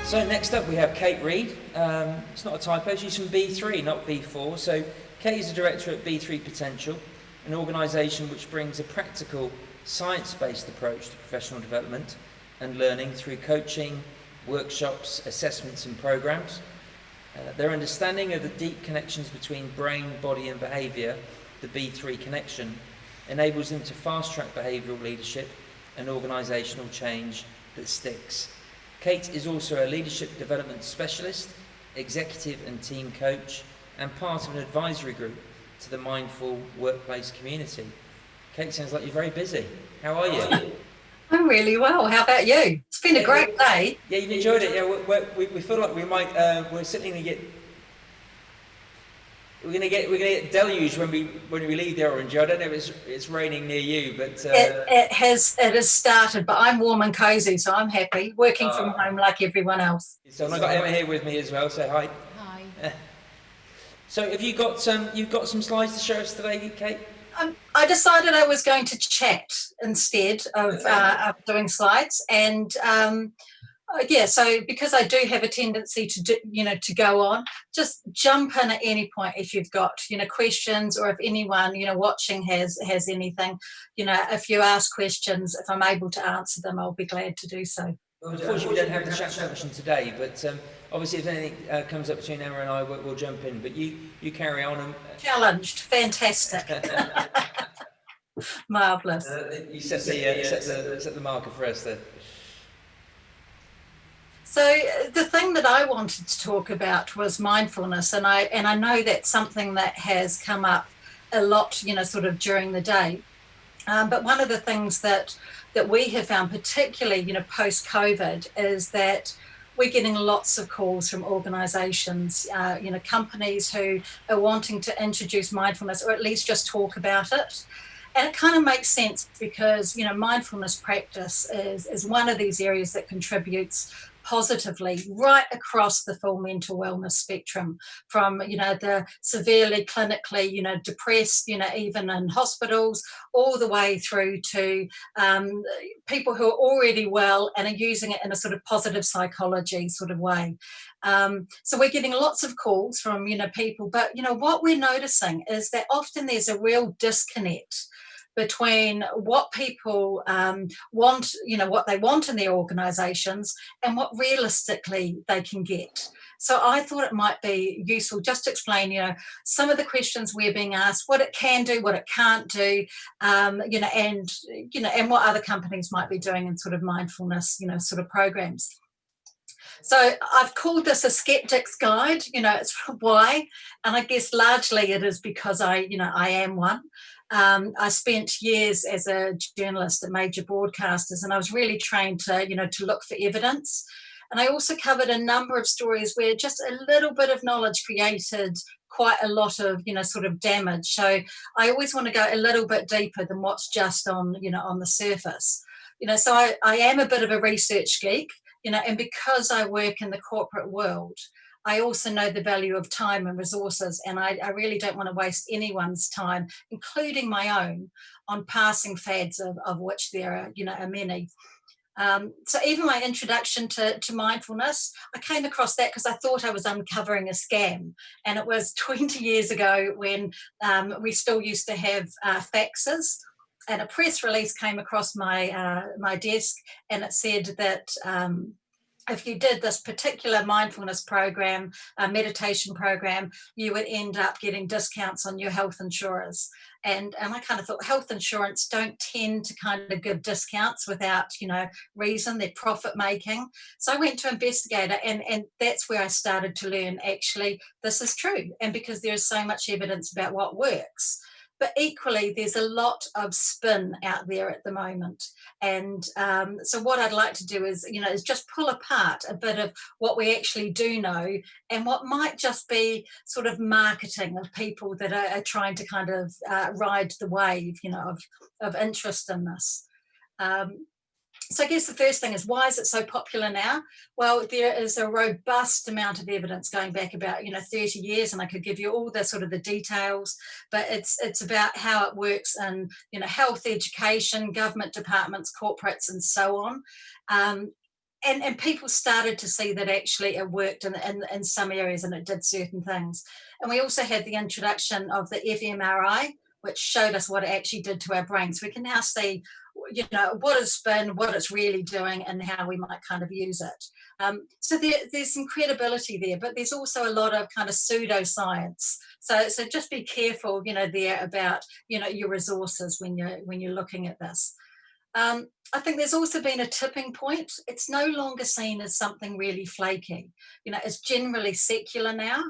So next up we have Kate Reid. It's not a typo, she's from B3, not B4. So Kate is a director at B3 Potential, an organisation which brings a practical, science-based approach to professional development and learning through coaching, workshops, assessments and programmes. Their understanding of the deep connections between brain, body and behaviour, the B3 connection, enables them to fast-track behavioural leadership and organisational change that sticks. Kate is also a leadership development specialist, executive and team coach, and part of an advisory group to the mindful workplace community. Kate, sounds like you're very busy. How are you? I'm really well. How about you? It's been a great day. Yeah, you've enjoyed it. Yeah, we feel like we might. We're certainly going to get. We're going to get deluged when we leave the Orange. I don't know if it's raining near you, but it has started. But I'm warm and cosy, so I'm happy. Working from home like everyone else. So I've got Emma here with me as well. So hi. Hi. So have you got you've got some slides to show us today, Kate? I decided I was going to chat instead of doing slides, and so because I do have a tendency to go on, just jump in at any point if you've got questions, or if anyone watching has anything. If you ask questions, if I'm able to answer them, I'll be glad to do so. Well, unfortunately, we don't have the chat function today, but obviously, if anything comes up between Emma and I, we'll jump in. But you carry on. And challenged, fantastic, marvellous. You set the marker for us there. So the thing that I wanted to talk about was mindfulness, and I know that's something that has come up a lot, sort of during the day. But one of the things that we have found, particularly, post-COVID, is that we're getting lots of calls from organisations, companies who are wanting to introduce mindfulness, or at least just talk about it. And it kind of makes sense because, mindfulness practice is one of these areas that contributes positively right across the full mental wellness spectrum, from the severely clinically depressed, even in hospitals, all the way through to people who are already well and are using it in a sort of positive psychology sort of way. So we're getting lots of calls from people, but what we're noticing is that often there's a real disconnect between what people want, what they want in their organisations, and what realistically they can get. So I thought it might be useful just to explain, some of the questions we're being asked, what it can do, what it can't do, and what other companies might be doing in sort of mindfulness, sort of programs. So I've called this a skeptic's guide. It's why, and I guess largely it is because I am one. I spent years as a journalist at major broadcasters, and I was really trained to look for evidence. And I also covered a number of stories where just a little bit of knowledge created quite a lot of sort of damage. So I always want to go a little bit deeper than what's just on on the surface. So I am a bit of a research geek, and because I work in the corporate world, I also know the value of time and resources, and I really don't want to waste anyone's time, including my own, on passing fads of which there are many. So even my introduction to mindfulness, I came across that because I thought I was uncovering a scam. And it was 20 years ago when we still used to have faxes. And a press release came across my desk, and it said that if you did this particular mindfulness program, meditation program, you would end up getting discounts on your health insurers. And I kind of thought health insurance don't tend to kind of give discounts without, reason. They're profit making. So I went to investigate it, and that's where I started to learn, actually, this is true. And because there is so much evidence about what works. But equally, there's a lot of spin out there at the moment. And so what I'd like to do is just pull apart a bit of what we actually do know, and what might just be sort of marketing of people that are trying to kind of ride the wave, of interest in this. So I guess the first thing is, why is it so popular now? Well, there is a robust amount of evidence going back about 30 years, and I could give you all the sort of the details, but it's about how it works in health, education, government departments, corporates, and so on. and people started to see that actually it worked in some areas and it did certain things. And we also had the introduction of the fMRI, which showed us what it actually did to our brains. We can now see, what it's been, what it's really doing, and how we might kind of use it. So there's some credibility there, but there's also a lot of kind of pseudoscience. So just be careful, there about, your resources when you're looking at this. I think there's also been a tipping point. It's no longer seen as something really flaky. It's generally secular now.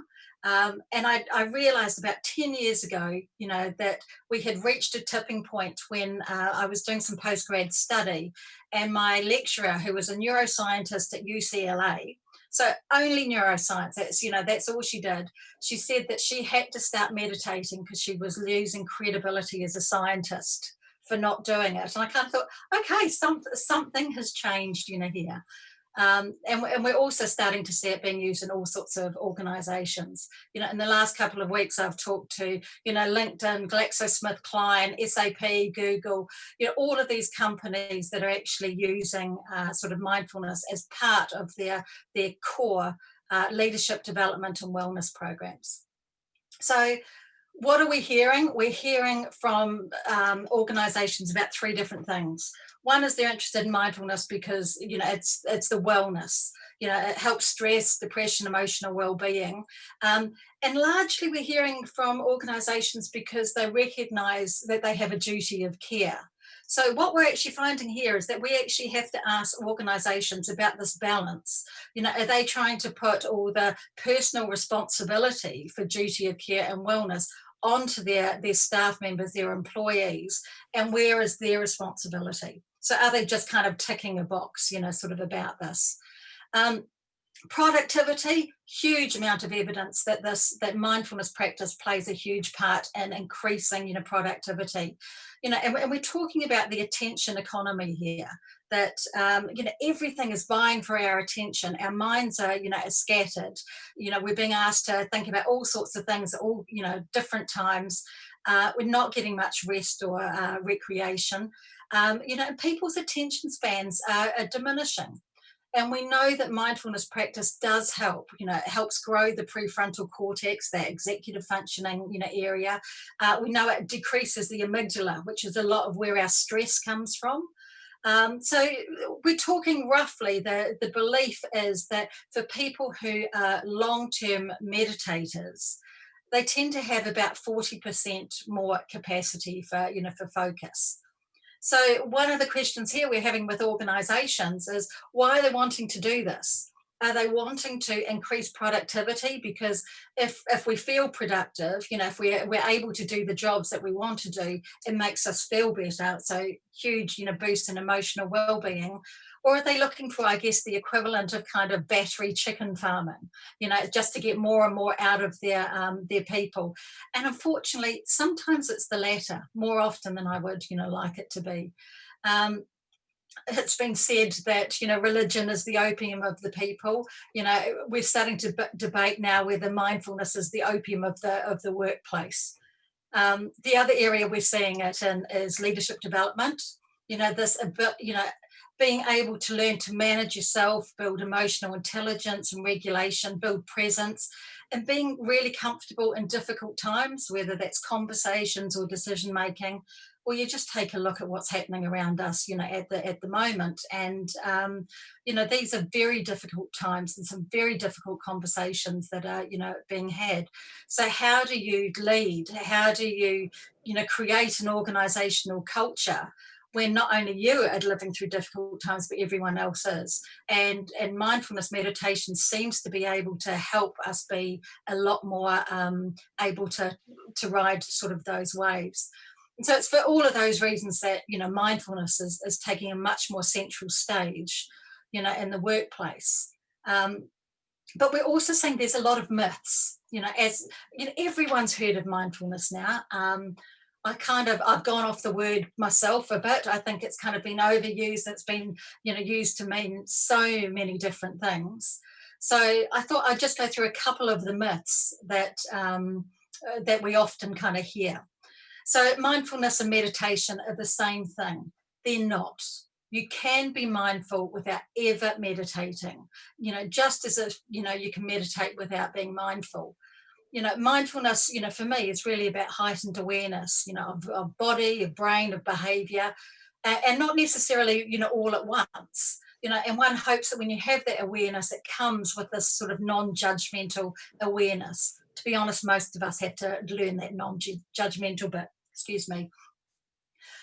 And I realised about 10 years ago, that we had reached a tipping point when I was doing some postgrad study, and my lecturer, who was a neuroscientist at UCLA, so only neuroscience, that's all she did. She said that she had to start meditating because she was losing credibility as a scientist for not doing it. And I kind of thought, okay, something has changed, here. And we're also starting to see it being used in all sorts of organisations. In the last couple of weeks, I've talked to, LinkedIn, GlaxoSmithKline, SAP, Google, all of these companies that are actually using sort of mindfulness as part of their core leadership development and wellness programs. So what are we hearing? We're hearing from organisations about three different things. One is they're interested in mindfulness because, it's the wellness. It helps stress, depression, emotional well-being. And largely we're hearing from organisations because they recognise that they have a duty of care. So what we're actually finding here is that we actually have to ask organisations about this balance. Are they trying to put all the personal responsibility for duty of care and wellness onto their staff members, their employees, and where is their responsibility? So are they just kind of ticking a box, sort of about this? Productivity, huge amount of evidence that mindfulness practice plays a huge part in increasing, productivity. And we're talking about the attention economy here, that, everything is vying for our attention. Our minds are, are scattered. We're being asked to think about all sorts of things at all, different times. We're not getting much rest or recreation. People's attention spans are diminishing. And we know that mindfulness practice does help. It helps grow the prefrontal cortex, that executive functioning, area. We know it decreases the amygdala, which is a lot of where our stress comes from. So we're talking roughly, the belief is that for people who are long-term meditators, they tend to have about 40% more capacity for focus. So one of the questions here we're having with organisations is, why are they wanting to do this? Are they wanting to increase productivity? Because if we feel productive, if we're able to do the jobs that we want to do, it makes us feel better. So huge, boost in emotional well-being. Or are they looking for, I guess, the equivalent of kind of battery chicken farming, just to get more and more out of their people? And unfortunately, sometimes it's the latter, more often than I would, like it to be. It's been said that, religion is the opium of the people. We're starting to debate now whether mindfulness is the opium of the workplace. The other area we're seeing it in is leadership development. Being able to learn to manage yourself, build emotional intelligence and regulation, build presence, and being really comfortable in difficult times, whether that's conversations or decision making. Or you just take a look at what's happening around us, at the moment. And, these are very difficult times and some very difficult conversations that are, being had. So how do you lead? How do you, create an organisational culture when not only you are living through difficult times, but everyone else is? And mindfulness meditation seems to be able to help us be a lot more able to ride sort of those waves. And so it's for all of those reasons that, mindfulness is taking a much more central stage, in the workplace. But we're also seeing there's a lot of myths, as everyone's heard of mindfulness now. I've gone off the word myself a bit. I think it's kind of been overused. It's been, used to mean so many different things. So I thought I'd just go through a couple of the myths that we often kind of hear. So mindfulness and meditation are the same thing. They're not. You can be mindful without ever meditating, just as if, you can meditate without being mindful. Mindfulness, for me, is really about heightened awareness, of body, of brain, of behavior, and not necessarily, all at once. And one hopes that when you have that awareness, it comes with this sort of non-judgmental awareness. To be honest, most of us have to learn that non-judgmental bit. Excuse me.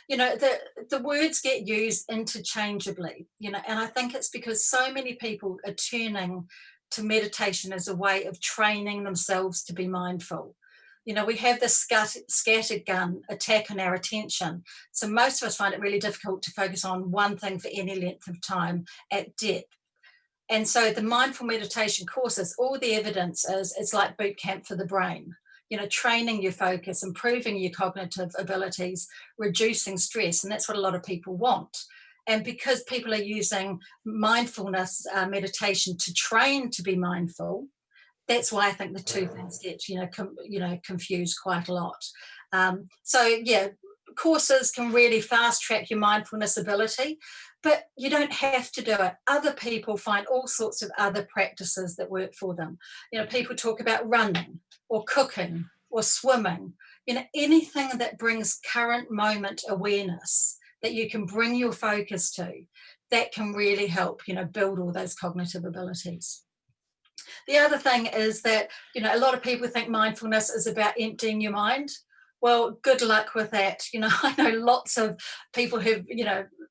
The words get used interchangeably, and I think it's because so many people are turning to meditation as a way of training themselves to be mindful. We have this scattergun attack on our attention. So most of us find it really difficult to focus on one thing for any length of time at depth. And so the mindful meditation courses, all the evidence is it's like boot camp for the brain. Training your focus, improving your cognitive abilities, reducing stress, and that's what a lot of people want. And because people are using mindfulness meditation to train to be mindful, that's why I think the two things get confused quite a lot. Courses can really fast track your mindfulness ability, but you don't have to do it. Other people find all sorts of other practices that work for them. People talk about running or cooking or swimming. Anything that brings current moment awareness that you can bring your focus to, that can really help build all those cognitive abilities. The other thing is that, a lot of people think mindfulness is about emptying your mind. Well, good luck with that. I know lots of people who've,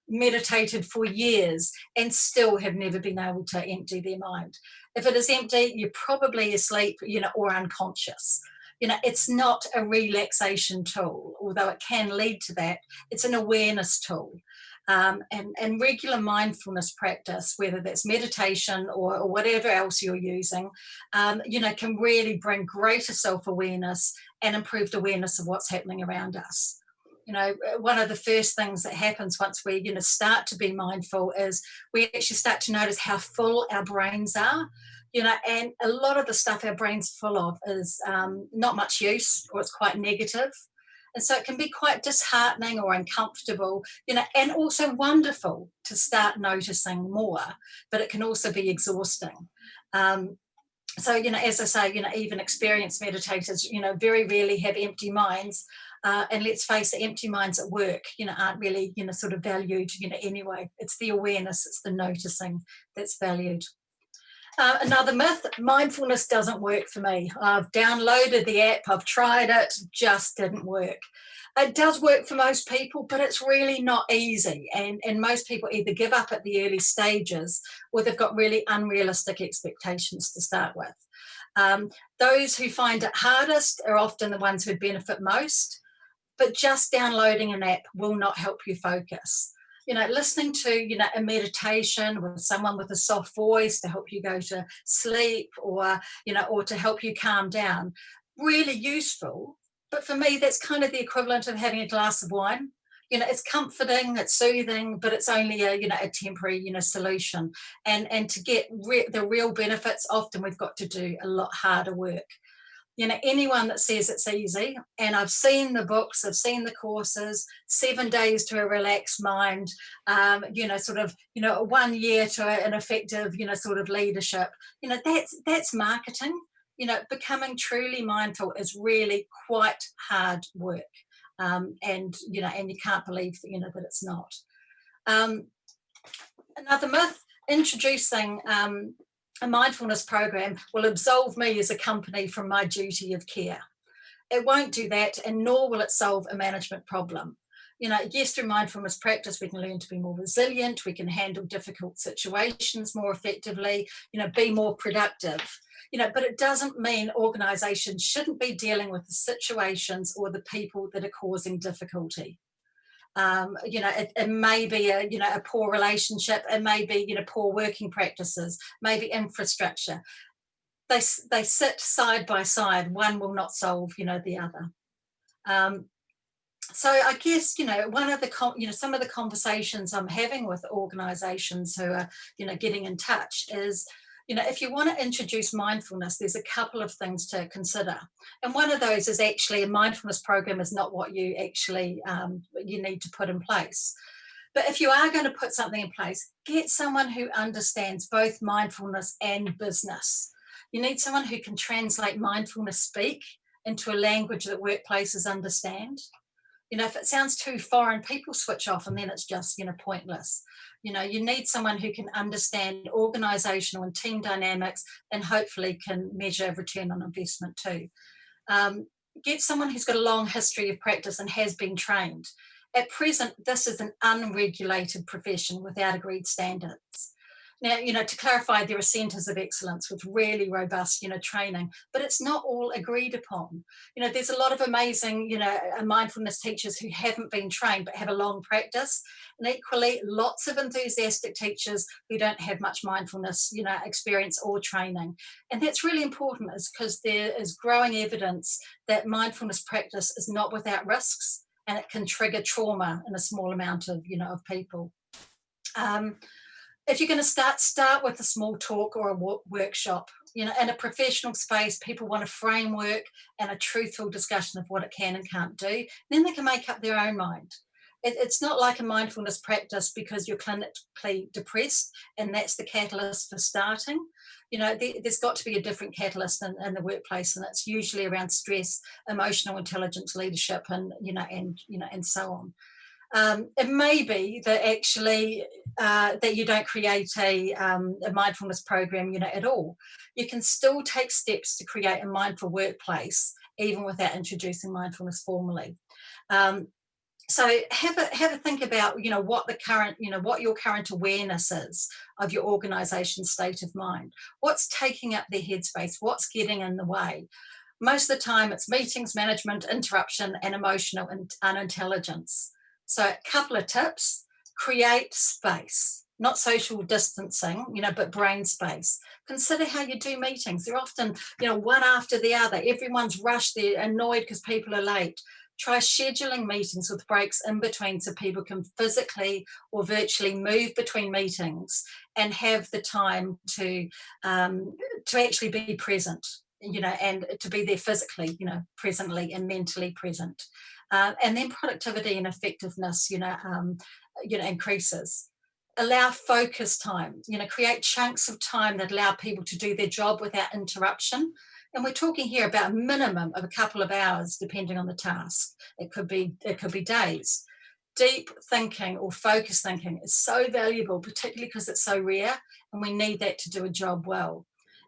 meditated for years and still have never been able to empty their mind. If it is empty, you're probably asleep, or unconscious. It's not a relaxation tool, although it can lead to that. It's an awareness tool. And regular mindfulness practice, whether that's meditation or whatever else you're using, can really bring greater self-awareness and improved awareness of what's happening around us. One of the first things that happens once we, start to be mindful is we actually start to notice how full our brains are. And a lot of the stuff our brain's full of is not much use, or it's quite negative. And so it can be quite disheartening or uncomfortable, and also wonderful to start noticing more, but it can also be exhausting. As I say, even experienced meditators, very rarely have empty minds. And let's face it, empty minds at work, aren't really, sort of valued, anyway. It's the awareness, it's the noticing that's valued. Another myth, mindfulness doesn't work for me. I've downloaded the app, I've tried it, just didn't work. It does work for most people, but it's really not easy. And most people either give up at the early stages, or they've got really unrealistic expectations to start with. Those who find it hardest are often the ones who benefit most, but just downloading an app will not help you focus. Listening to, a meditation with someone with a soft voice to help you go to sleep, or to help you calm down, really useful. But for me, that's kind of the equivalent of having a glass of wine. It's comforting, it's soothing, but it's only a temporary, solution. And to get the real benefits, often we've got to do a lot harder work. Anyone that says it's easy, and I've seen the books, I've seen the courses, 7 days to a relaxed mind, 1 year to an effective, sort of leadership, that's marketing. Becoming truly mindful is really quite hard work. And you can't believe, that it's not. Another myth, introducing a mindfulness program will absolve me as a company from my duty of care. It won't do that, and nor will it solve a management problem. Yes, through mindfulness practice, we can learn to be more resilient, we can handle difficult situations more effectively, be more productive. But it doesn't mean organisations shouldn't be dealing with the situations or the people that are causing difficulty. It may be a poor relationship, it may be poor working practices, maybe infrastructure. They sit side by side. One will not solve the other. So I guess one of the some of the conversations I'm having with organisations who are getting in touch is, if you want to introduce mindfulness, there's a couple of things to consider. And one of those is actually a mindfulness program is not what you actually you need to put in place. But if you are going to put something in place, get someone who understands both mindfulness and business. You need someone who can translate mindfulness speak into a language that workplaces understand. If it sounds too foreign, people switch off and then it's just, pointless. You need someone who can understand organisational and team dynamics and hopefully can measure return on investment too. Get someone who's got a long history of practice and has been trained. At present, this is an unregulated profession without agreed standards. Now, to clarify, there are centres of excellence with really robust, training, but it's not all agreed upon. There's a lot of amazing, mindfulness teachers who haven't been trained but have a long practice, and equally, lots of enthusiastic teachers who don't have much mindfulness, experience or training. And that's really important, is because there is growing evidence that mindfulness practice is not without risks, and it can trigger trauma in a small amount of, of people. If you're going to start with a small talk or a workshop. In a professional space, people want a framework and a truthful discussion of what it can and can't do. Then they can make up their own mind. It's not like a mindfulness practice because you're clinically depressed and that's the catalyst for starting. There's got to be a different catalyst in the workplace, and it's usually around stress, emotional intelligence, leadership, and so on. It may be that actually that you don't create a mindfulness program, at all. You can still take steps to create a mindful workplace, even without introducing mindfulness formally. So have a think about, what the current, what your current awareness is of your organisation's state of mind. What's taking up their headspace? What's getting in the way? Most of the time, it's meetings, management, interruption, and emotional unintelligence. So a couple of tips: create space, not social distancing, but brain space. Consider how you do meetings. They're often, one after the other. Everyone's rushed. They're annoyed because people are late. Try scheduling meetings with breaks in between so people can physically or virtually move between meetings and have the time to actually be present, and to be there physically, presently and mentally present. And then productivity and effectiveness, increases. Allow focus time, create chunks of time that allow people to do their job without interruption. And we're talking here about a minimum of a couple of hours, depending on the task. It could be days. Deep thinking or focus thinking is so valuable, particularly because it's so rare, and we need that to do a job well.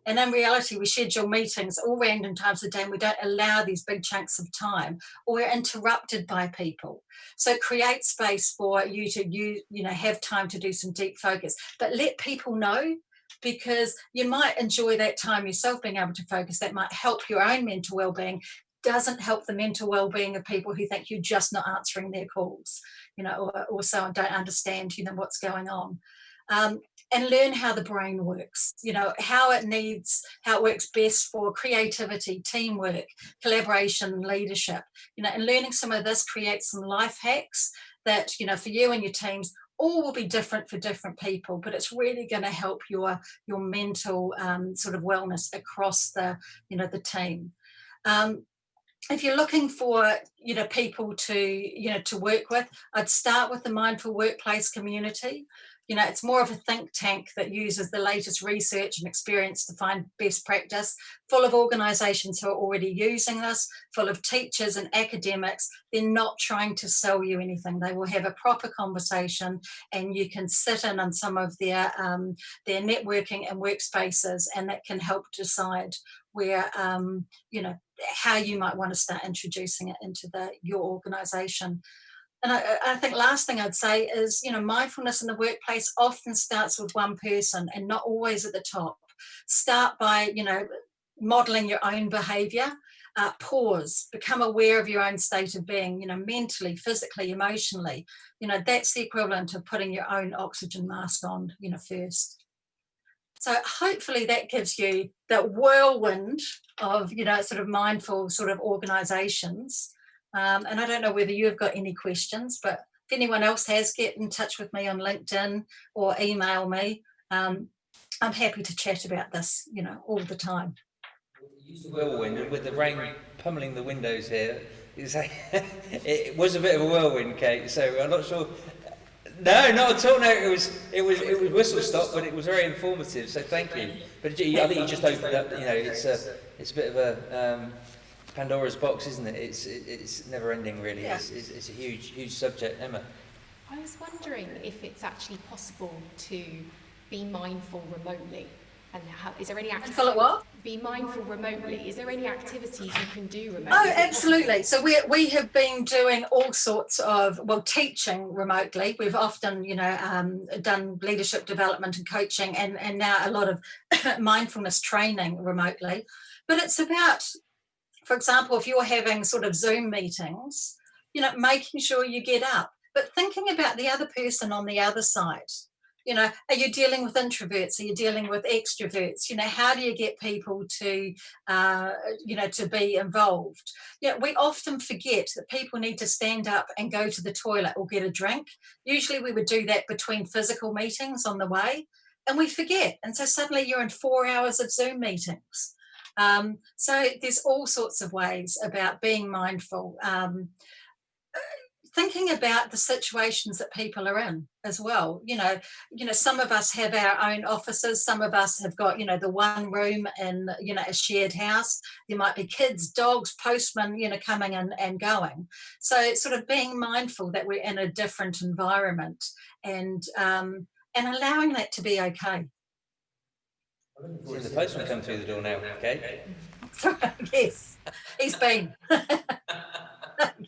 And in reality, we schedule meetings all random times of the day, and we don't allow these big chunks of time, or we're interrupted by people. So create space for you to have time to do some deep focus, but let people know, because you might enjoy that time yourself being able to focus. That might help your own mental well-being. Doesn't help the mental well-being of people who think you're just not answering their calls, or so, and don't understand, what's going on. And learn how the brain works, how it works best for creativity, teamwork, collaboration, and leadership. And learning some of this creates some life hacks that, for you and your teams, all will be different for different people, but it's really going to help your mental sort of wellness across the team. If you're looking for people to work with, I'd start with the mindful workplace community. It's more of a think tank that uses the latest research and experience to find best practice, full of organisations who are already using this, full of teachers and academics. They're not trying to sell you anything. They will have a proper conversation, and you can sit in on some of their networking and workspaces, and that can help decide where, how you might want to start introducing it into your organisation. And I think last thing I'd say is, mindfulness in the workplace often starts with one person and not always at the top. Start by, modelling your own behaviour. Pause, become aware of your own state of being, mentally, physically, emotionally. That's the equivalent of putting your own oxygen mask on, first. So hopefully that gives you that whirlwind of, sort of mindful sort of organisations. And I don't know whether you've got any questions, but if anyone else has, get in touch with me on LinkedIn or email me. I'm happy to chat about this, all the time. Use the whirlwind, and with the rain pummeling the windows here, it was a bit of a whirlwind, Kate. So I'm not sure No, not at all. No, it was whistle stop, but it was very informative. So thank you. But I think you just opened up. You know, it's a bit of a Pandora's box, isn't it? It's never ending, really. Yeah. It's a huge subject. Emma. I was wondering if it's actually possible to be mindful remotely, and is there any activity? What? Be mindful remotely. Is there any activities you can do remotely? Oh, absolutely. So we have been doing all sorts of, well, teaching remotely. We've often, done leadership development and coaching, and now a lot of mindfulness training remotely. But it's about, for example, if you're having sort of Zoom meetings, making sure you get up, but thinking about the other person on the other side. Are you dealing with introverts? Are you dealing with extroverts? How do you get people to, to be involved? We often forget that people need to stand up and go to the toilet or get a drink. Usually we would do that between physical meetings on the way, and we forget. And so suddenly you're in 4 hours of Zoom meetings. So there's all sorts of ways about being mindful. Thinking about the situations that people are in as well. Some of us have our own offices. Some of us have got, the one room in, a shared house. There might be kids, dogs, postmen, coming in and going. So it's sort of being mindful that we're in a different environment and allowing that to be okay. Seeing the postman come through the door now, okay? Yes, he's been.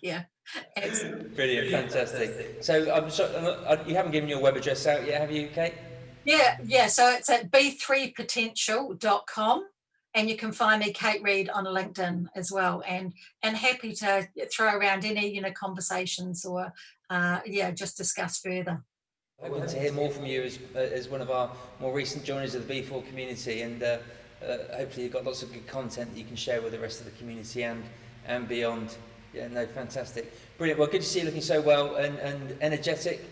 Yeah. Excellent. Brilliant, fantastic. So I'm sorry, you haven't given your web address out yet, have you, Kate? Yeah. So it's at b3potential.com, and you can find me, Kate Reid, on LinkedIn as well. And happy to throw around any conversations or just discuss further. Hoping to hear more from you as one of our more recent joiners of the B4 community, and hopefully you've got lots of good content that you can share with the rest of the community and beyond. Yeah, no, fantastic. Brilliant. Well, good to see you looking so well and energetic,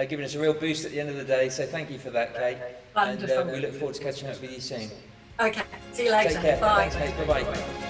giving us a real boost at the end of the day. So thank you for that, Kate. Wonderful. And we look forward to catching up with you soon. Okay. See you later. Take care. Bye. Thanks, Kate. Bye-bye.